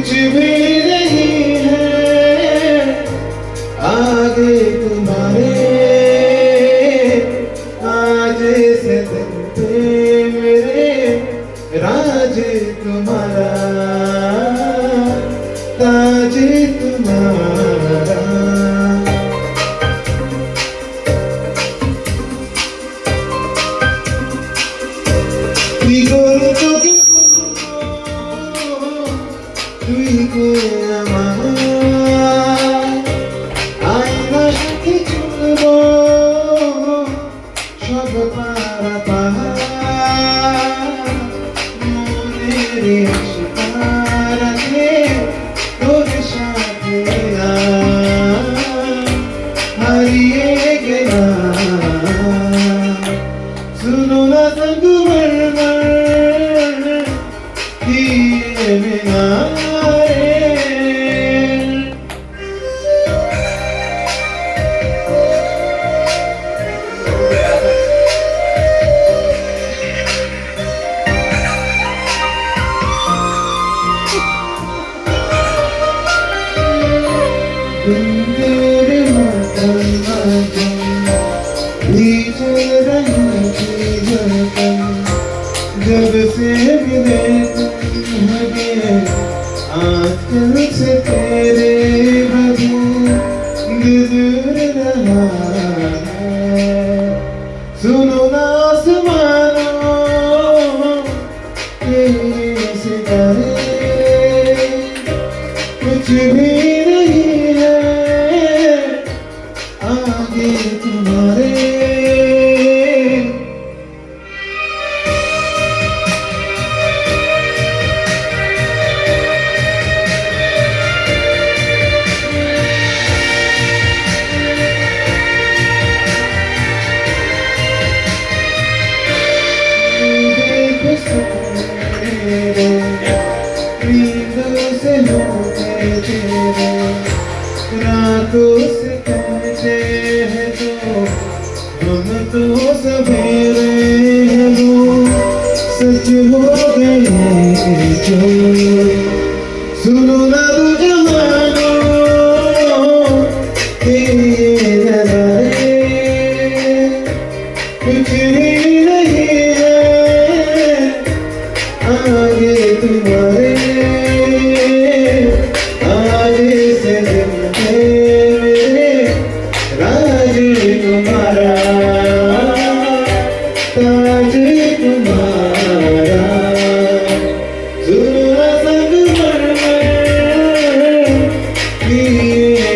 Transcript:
कुछ भी नहीं है आगे तुम्हारे, आज से दिन पे मेरे राज तुम्हारा, ताज तुम्हारा। কি করে তোকে তুই করে আমার আয়না সাথে চলব সব পারা পাহাড় মনের আশপাশে তোর সাথে হারিয়ে গেলাম। सुनो ना संग मरमर दिए बिना तेरे मौसम जब से मिले तुम लगे आजकल से तेरे बगैर दूर रहा है। सुनो ना आसमानों तेरे सितारे कुछ भी नहीं है आगे तुम्हारे। से होते तेरे रातों से कहते हैं तो हम तो सवेरे हैं वो सच हो गए जो। सुनो ना तू जवानों तेरे नज़ारे कुछ ही नहीं है आगे तुम्हारे, ताज तुम्हारा। सुनो संग मरमर दिए